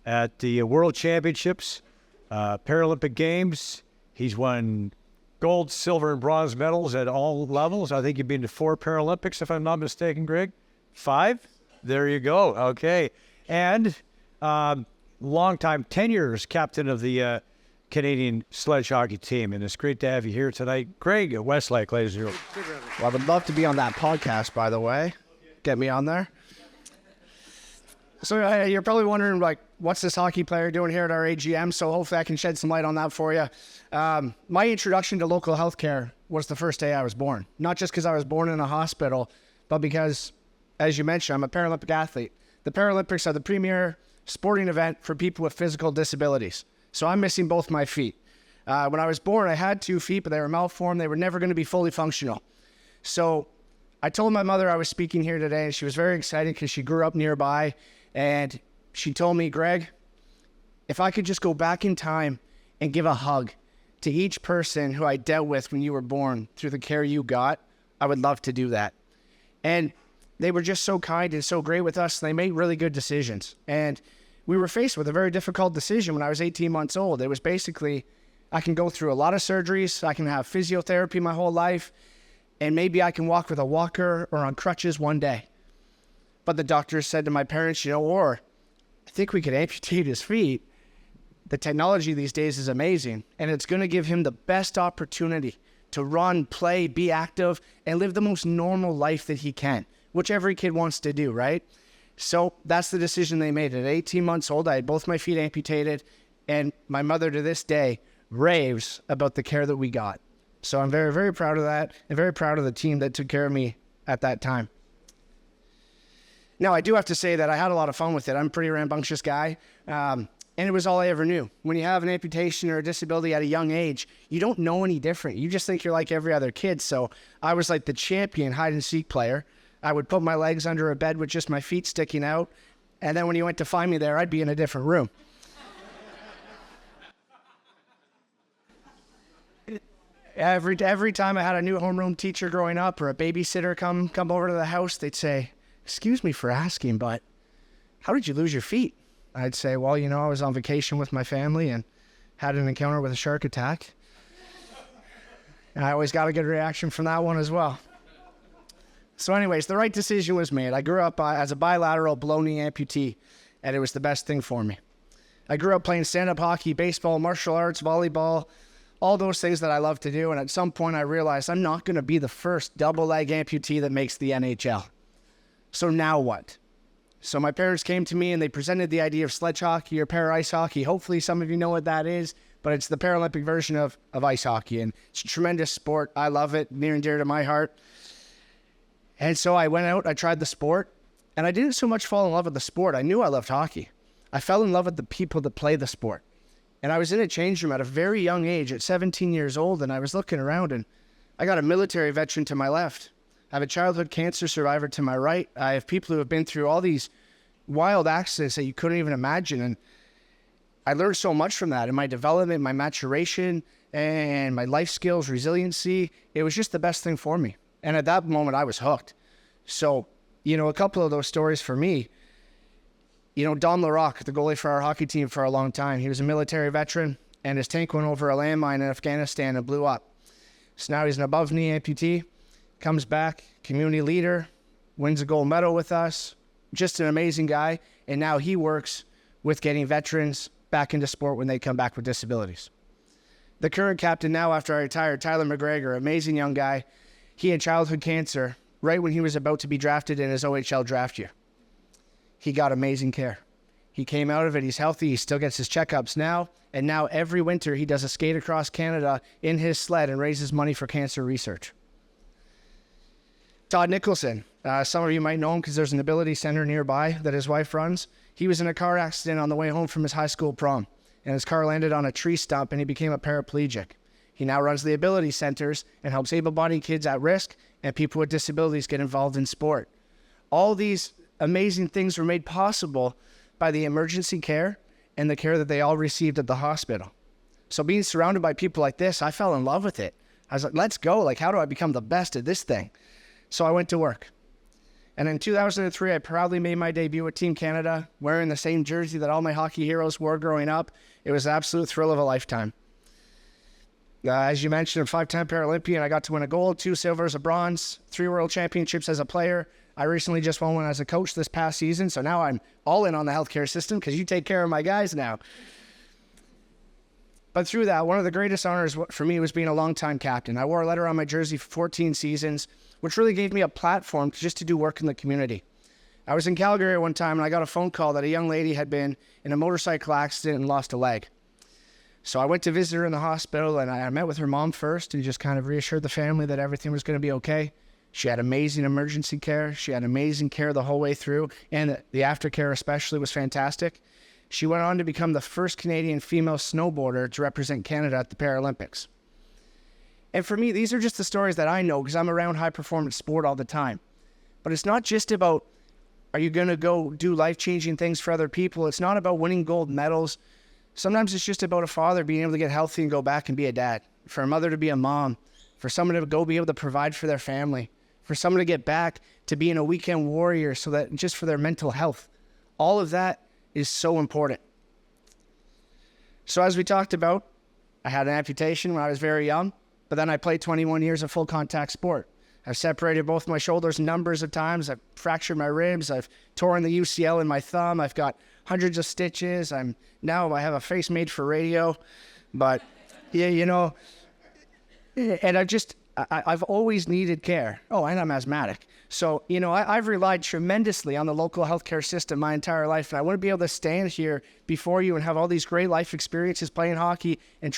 at the World Championships, Paralympic Games. He's won gold, silver, and bronze medals at all levels. I think you've been to 4 Paralympics, if I'm not mistaken, Greg. 5? There you go. Okay. And longtime 10 years captain of the Canadian sledge hockey team, and it's great to have you here tonight. Greg at Westlake, ladies and gentlemen. Well, I would love to be on that podcast, by the way. Get me on there. So you're probably wondering, like, what's this hockey player doing here at our AGM? So hopefully I can shed some light on that for you. My introduction to local healthcare was the first day I was born. Not just because I was born in a hospital, but because, as you mentioned, I'm a Paralympic athlete. The Paralympics are the premier sporting event for people with physical disabilities. So I'm missing both my feet. When I was born, I had 2 feet, but they were malformed. They were never going to be fully functional. So I told my mother I was speaking here today, and she was very excited because she grew up nearby. And she told me, Greg, if I could just go back in time and give a hug to each person who I dealt with when you were born through the care you got, I would love to do that. And they were just so kind and so great with us. And they made really good decisions. And we were faced with a very difficult decision when I was 18 months old. It was basically, I can go through a lot of surgeries. I can have physiotherapy my whole life. And maybe I can walk with a walker or on crutches one day. But the doctors said to my parents, or I think we could amputate his feet. The technology these days is amazing. And it's going to give him the best opportunity to run, play, be active, and live the most normal life that he can, which every kid wants to do, right? So that's the decision they made. At 18 months old, I had both my feet amputated, and my mother to this day raves about the care that we got. So I'm very, very proud of that, and very proud of the team that took care of me at that time. Now, I do have to say that I had a lot of fun with it. I'm a pretty rambunctious guy, and it was all I ever knew. When you have an amputation or a disability at a young age, you don't know any different. You just think you're like every other kid. So I was like the champion hide-and-seek player. I would put my legs under a bed with just my feet sticking out, and then when you went to find me there, I'd be in a different room. Every time I had a new homeroom teacher growing up or a babysitter come over to the house, they'd say, "Excuse me for asking, but how did you lose your feet?" I'd say, "Well, I was on vacation with my family and had an encounter with a shark attack." And I always got a good reaction from that one as well. So anyways, the right decision was made. I grew up as a bilateral below-knee amputee, and it was the best thing for me. I grew up playing stand-up hockey, baseball, martial arts, volleyball, all those things that I love to do. And at some point, I realized I'm not going to be the first double-leg amputee that makes the NHL. So now what? So my parents came to me and they presented the idea of sledge hockey or para-ice hockey. Hopefully some of you know what that is, but it's the Paralympic version of ice hockey. And it's a tremendous sport. I love it, near and dear to my heart. And so I went out, I tried the sport, and I didn't so much fall in love with the sport. I knew I loved hockey. I fell in love with the people that play the sport. And I was in a change room at a very young age, at 17 years old, and I was looking around, and I got a military veteran to my left. I have a childhood cancer survivor to my right. I have people who have been through all these wild accidents that you couldn't even imagine. And I learned so much from that in my development, my maturation, and my life skills, resiliency. It was just the best thing for me. And at that moment, I was hooked. So, a couple of those stories for me, Don LaRock, the goalie for our hockey team for a long time, he was a military veteran, and his tank went over a landmine in Afghanistan and blew up. So now he's an above-knee amputee, comes back, community leader, wins a gold medal with us, just an amazing guy, and now he works with getting veterans back into sport when they come back with disabilities. The current captain now, after I retired, Tyler McGregor, amazing young guy. He had childhood cancer right when he was about to be drafted in his OHL draft year. He got amazing care. He came out of it. He's healthy. He still gets his checkups now. And now every winter he does a skate across Canada in his sled and raises money for cancer research. Todd Nicholson. Some of you might know him because there's an ability center nearby that his wife runs. He was in a car accident on the way home from his high school prom, and his car landed on a tree stump and he became a paraplegic. He now runs the ability centers and helps able-bodied kids at risk and people with disabilities get involved in sport. All these amazing things were made possible by the emergency care and the care that they all received at the hospital. So being surrounded by people like this, I fell in love with it. I was like, let's go. Like, how do I become the best at this thing? So I went to work. And in 2003, I proudly made my debut with Team Canada, wearing the same jersey that all my hockey heroes wore growing up. It was an absolute thrill of a lifetime. As you mentioned, I'm a 5-time Paralympian. I got to win a gold, 2 silvers, a bronze, 3 world championships as a player. I recently just won one as a coach this past season, so now I'm all in on the healthcare system because you take care of my guys now. But through that, one of the greatest honors for me was being a longtime captain. I wore a letter on my jersey for 14 seasons, which really gave me a platform just to do work in the community. I was in Calgary one time, and I got a phone call that a young lady had been in a motorcycle accident and lost a leg. So I went to visit her in the hospital, and I met with her mom first and just kind of reassured the family that everything was going to be okay. She had amazing emergency care. She had amazing care the whole way through, and the aftercare especially was fantastic. She went on to become the first Canadian female snowboarder to represent Canada at the Paralympics. And for me, these are just the stories that I know because I'm around high-performance sport all the time. But it's not just about, are you going to go do life-changing things for other people? It's not about winning gold medals. Sometimes it's just about a father being able to get healthy and go back and be a dad, for a mother to be a mom, for someone to go be able to provide for their family, for someone to get back to being a weekend warrior so that just for their mental health. All of that is so important. So as we talked about, I had an amputation when I was very young, but then I played 21 years of full contact sport. I've separated both my shoulders numbers of times. I've fractured my ribs. I've torn the UCL in my thumb. I've got hundreds of stitches. I have a face made for radio, but yeah, you know, and I've always needed care. Oh, and I'm asthmatic. So, you know, I've relied tremendously on the local healthcare system my entire life. And I wouldn't be able to stand here before you and have all these great life experiences playing hockey and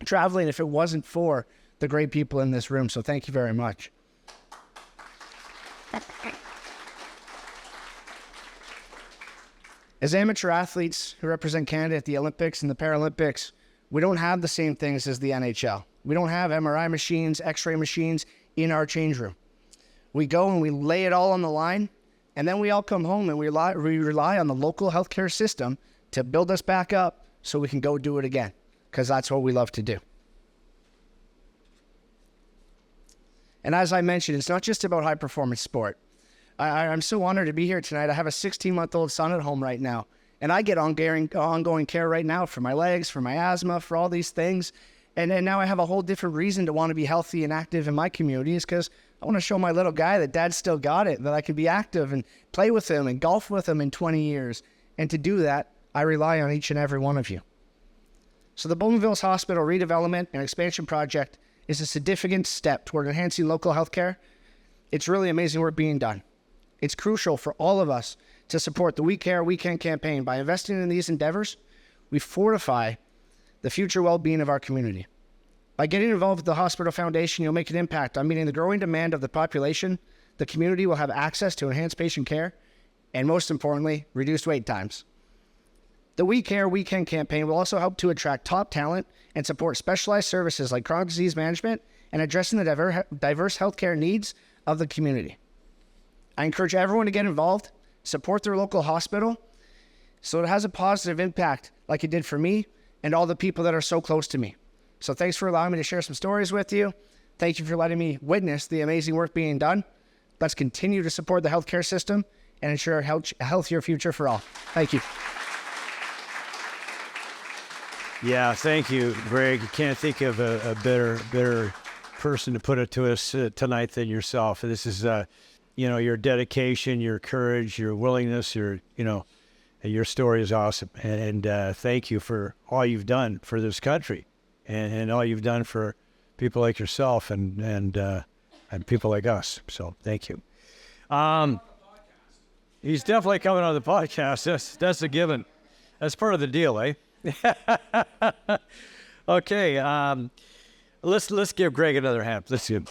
traveling if it wasn't for the great people in this room. So thank you very much. As amateur athletes who represent Canada at the Olympics and the Paralympics, we don't have the same things as the NHL. We don't have MRI machines, X-ray machines in our change room. We go and we lay it all on the line, and then we all come home and we rely on the local healthcare system to build us back up so we can go do it again, because that's what we love to do. And as I mentioned, it's not just about high-performance sport. I'm so honored to be here tonight. I have a 16-month-old son at home right now, and I get ongoing care right now for my legs, for my asthma, for all these things. And now I have a whole different reason to want to be healthy and active in my community, is because I want to show my little guy that Dad's still got it, that I can be active and play with him and golf with him in 20 years. And to do that, I rely on each and every one of you. So the Bowmanville Hospital redevelopment and expansion project is a significant step toward enhancing local health care. It's really amazing work being done. It's crucial for all of us to support the We Care, We Can campaign. By investing in these endeavors, we fortify the future well-being of our community. By getting involved with the Hospital Foundation, you'll make an impact on meeting the growing demand of the population. The community will have access to enhanced patient care, and most importantly, reduced wait times. The We Care, We Can campaign will also help to attract top talent and support specialized services like chronic disease management and addressing the diverse healthcare needs of the community. I encourage everyone to get involved, support their local hospital, so it has a positive impact like it did for me and all the people that are so close to me. So thanks for allowing me to share some stories with you. Thank you for letting me witness the amazing work being done. Let's continue to support the healthcare system and ensure a healthier future for all. Thank you. Yeah, thank you, Greg. You can't think of a better person to put it to us tonight than yourself. This is, your dedication, your courage, your willingness, your story is awesome. And thank you for all you've done for this country and all you've done for people like yourself and people like us. So thank you. He's definitely coming on the podcast. That's a given. That's part of the deal, eh? Okay. Let's give Greg another hand. Let's see him.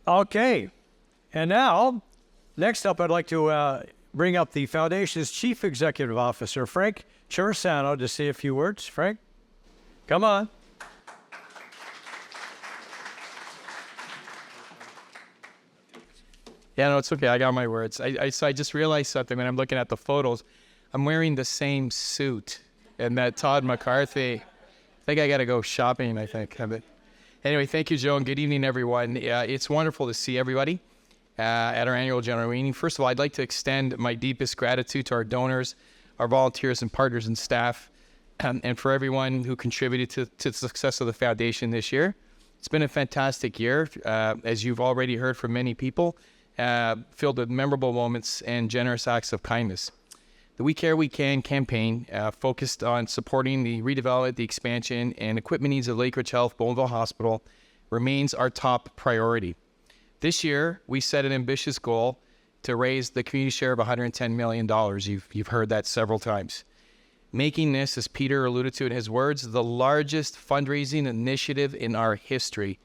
Okay. And now, next up, I'd like to bring up the Foundation's Chief Executive Officer, Frank Chiarsano, to say a few words. Frank, come on. Yeah, no, it's okay. I got my words. So I just realized something when I'm looking at the photos. I'm wearing the same suit and that Todd McCarthy. I think I got to go shopping, I think. But anyway, thank you, Joe, and good evening, everyone. It's wonderful to see everybody at our annual general meeting. First of all, I'd like to extend my deepest gratitude to our donors, our volunteers and partners and staff, and for everyone who contributed to the success of the foundation this year. It's been a fantastic year, as you've already heard from many people. Filled with memorable moments and generous acts of kindness. The We Care, We Can campaign focused on supporting the redevelopment, the expansion, and equipment needs of Lakeridge Health Bowmanville Hospital remains our top priority. This year, we set an ambitious goal to raise the community share of $110 million. You've heard that several times. Making this, as Peter alluded to in his words, the largest fundraising initiative in our history.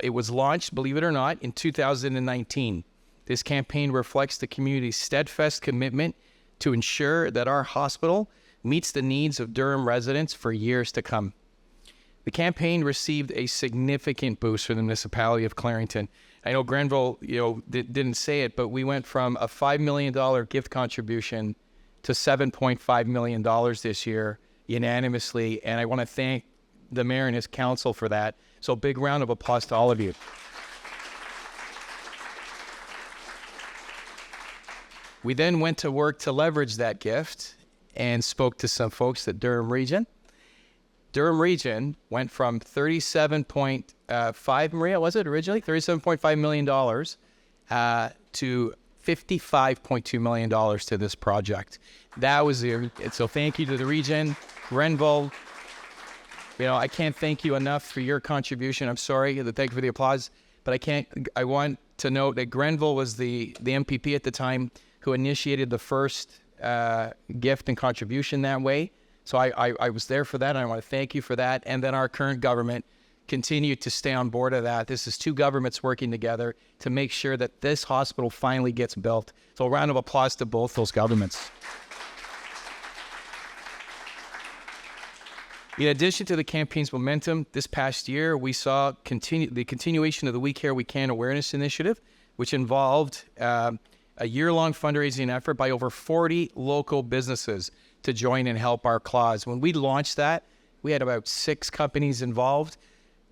It was launched, believe it or not, in 2019. This campaign reflects the community's steadfast commitment to ensure that our hospital meets the needs of Durham residents for years to come. The campaign received a significant boost from the municipality of Clarington. I know Grenville, didn't say it, but we went from a $5 million gift contribution to $7.5 million this year unanimously, and I want to thank the mayor and his council for that. So big round of applause to all of you. We then went to work to leverage that gift and spoke to some folks at Durham Region. Durham Region went from 37.5, Maria, was it originally? $37.5 million to $55.2 million to this project. That was so thank you to the region, Grenville. I can't thank you enough for your contribution. I'm sorry, thank you for the applause, but I want to note that Grenville was the MPP at the time who initiated the first gift and contribution that way. So I was there for that, and I want to thank you for that. And then our current government continued to stay on board of that. This is two governments working together to make sure that this hospital finally gets built. So a round of applause to both those governments. In addition to the campaign's momentum, this past year, we saw the continuation of the We Care, We Can awareness initiative, which involved a year-long fundraising effort by over 40 local businesses to join and help our cause. When we launched that, we had about 6 companies involved.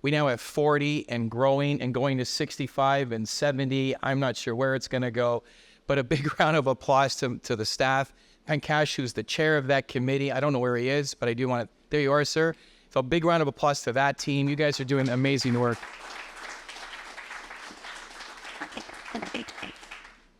We now have 40 and growing and going to 65 and 70. I'm not sure where it's going to go, but a big round of applause to the staff. Pankash, who's the chair of that committee. I don't know where he is, but I do want to, there you are, sir. So a big round of applause to that team. You guys are doing amazing work.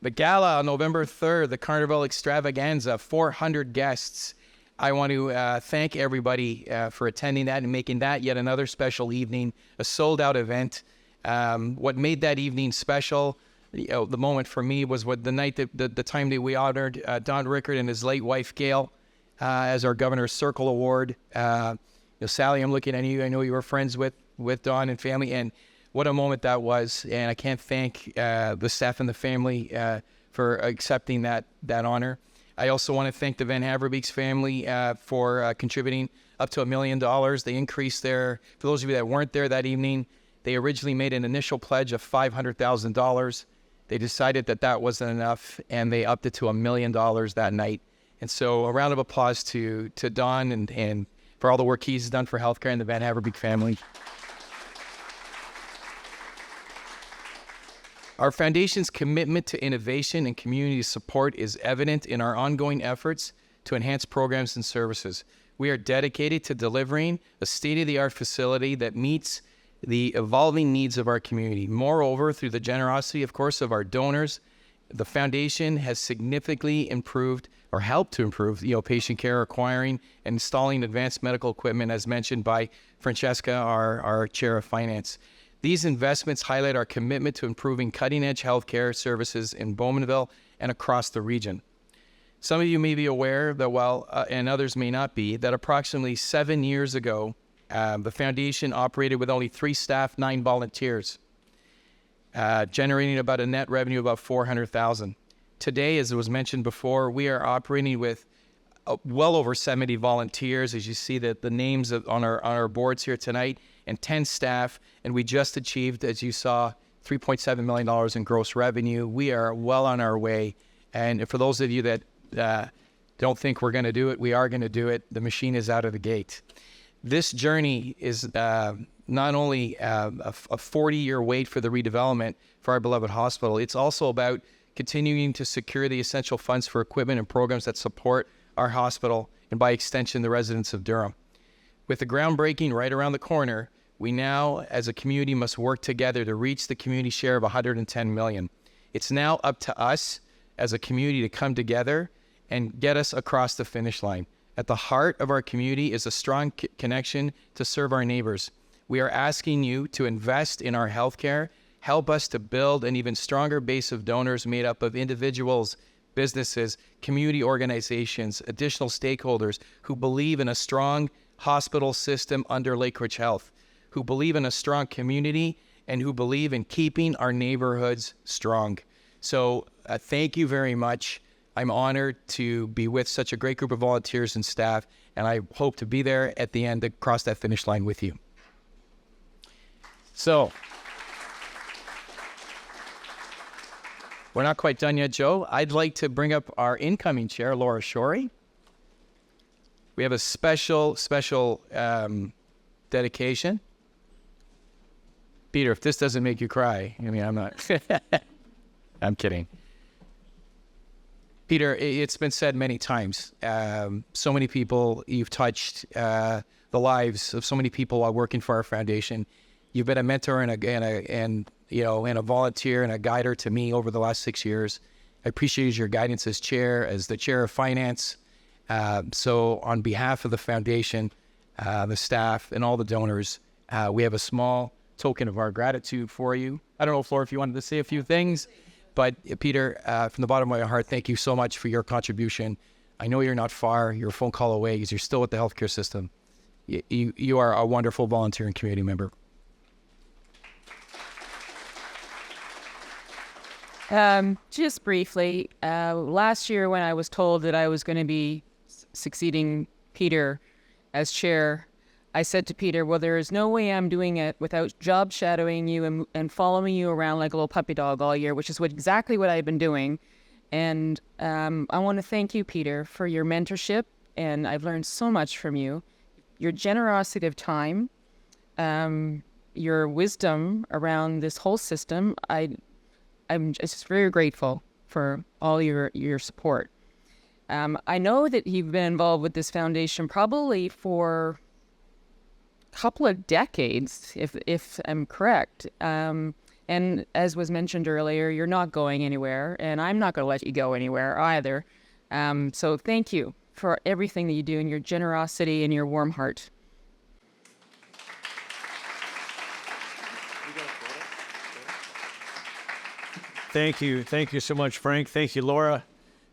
The gala on November 3rd, the Carnival Extravaganza, 400 guests. I want to thank everybody for attending that and making that yet another special evening, a sold-out event. What made that evening special, the moment for me, was the night that the time that we honored Don Rickard and his late wife Gail as our Governor's Circle Award. Sally, I'm looking at you. I know you were friends with Don and family, and what a moment that was. And I can't thank the staff and the family for accepting that honor. I also want to thank the Van Haverbeek's family for contributing up to $1 million. They increased for those of you that weren't there that evening, they originally made an initial pledge of $500,000. They decided that wasn't enough, and they upped it to $1 million that night. And so a round of applause to Don and for all the work he's done for healthcare and the Van Haverbeek family. Our foundation's commitment to innovation and community support is evident in our ongoing efforts to enhance programs and services. We are dedicated to delivering a state-of-the-art facility that meets the evolving needs of our community. Moreover, through the generosity, of course, of our donors, the foundation has significantly improved or helped to improve patient care, acquiring and installing advanced medical equipment, as mentioned by Francesca, our chair of finance. These investments highlight our commitment to improving cutting-edge healthcare services in Bowmanville and across the region. Some of you may be aware that and others may not be, that approximately 7 years ago, the foundation operated with only 3 staff, 9 volunteers, generating about a net revenue of about $400,000. Today, as it was mentioned before, we are operating with well over 70 volunteers, as you see the names on our boards here tonight, and 10 staff, and we just achieved, as you saw, $3.7 million in gross revenue. We are well on our way, and for those of you that don't think we're going to do it, we are going to do it. The machine is out of the gate. This journey is not only a 40-year wait for the redevelopment for our beloved hospital, it's also about continuing to secure the essential funds for equipment and programs that support our hospital and, by extension, the residents of Durham. With the groundbreaking right around the corner, we now, as a community, must work together to reach the community share of $110 million. It's now up to us as a community to come together and get us across the finish line. At the heart of our community is a strong connection to serve our neighbors. We are asking you to invest in our healthcare, help us to build an even stronger base of donors made up of individuals, businesses, community organizations, additional stakeholders who believe in a strong hospital system under Lakeridge Health, who believe in a strong community, and who believe in keeping our neighborhoods strong. So thank you very much. I'm honored to be with such a great group of volunteers and staff, and I hope to be there at the end to cross that finish line with you. So, we're not quite done yet, Joe. I'd like to bring up our incoming chair, Laura Shorey. we have a special dedication. Peter, if this doesn't make you cry, I mean, I'm not. I'm kidding. Peter, it's been said many times. So many people, you've touched the lives of so many people while working for our foundation. You've been a mentor and a volunteer and a guider to me over the last 6 years. I appreciate your guidance as chair, as the chair of finance. So on behalf of the foundation, the staff, and all the donors, we have a small token of our gratitude for you. I don't know, Flora, if you wanted to say a few things, but Peter, from the bottom of my heart, thank you so much for your contribution. I know you're not far. You're a phone call away because you're still with the healthcare system. You are a wonderful volunteer and community member. Just briefly, last year when I was told that I was going to be succeeding Peter as chair, I said to Peter, well, there is no way I'm doing it without job shadowing you and following you around like a little puppy dog all year, which is exactly what I've been doing. And I want to thank you, Peter, for your mentorship, and I've learned so much from you. Your generosity of time, your wisdom around this whole system, I'm just very grateful for all your support. I know that you've been involved with this foundation probably for a couple of decades, if I'm correct. And as was mentioned earlier, you're not going anywhere, and I'm not going to let you go anywhere either. So thank you for everything that you do and your generosity and your warm heart. Thank you. Thank you so much, Frank. Thank you, Laura.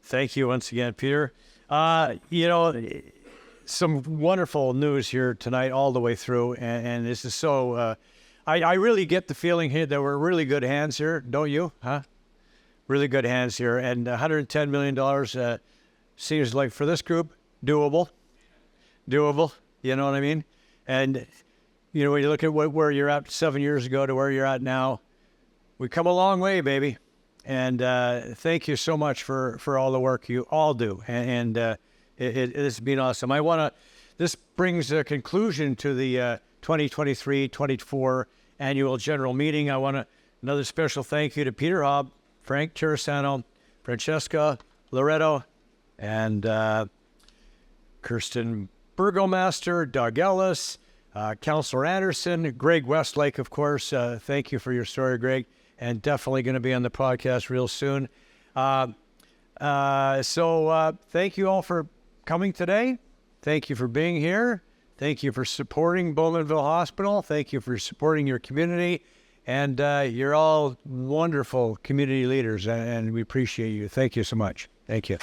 Thank you once again, Peter. Some wonderful news here tonight all the way through. And this is so, I really get the feeling here that we're really good hands here, don't you? Huh? Really good hands here. And $110 million seems like for this group, doable. You know what I mean? And, when you look at where you're at 7 years ago to where you're at now, we come a long way, baby. And thank you so much for all the work you all do. And it has been awesome. This brings a conclusion to the 2023-24 annual general meeting. I want another special thank you to Peter Hobb, Frank Terrasano, Francesca Loretto, and Kirsten Burgomaster, Doug Ellis, Councillor Anderson, Greg Westlake, of course. Thank you for your story, Greg. And definitely going to be on the podcast real soon. So thank you all for coming today. Thank you for being here. Thank you for supporting Bowmanville Hospital. Thank you for supporting your community. And you're all wonderful community leaders, and we appreciate you. Thank you so much. Thank you.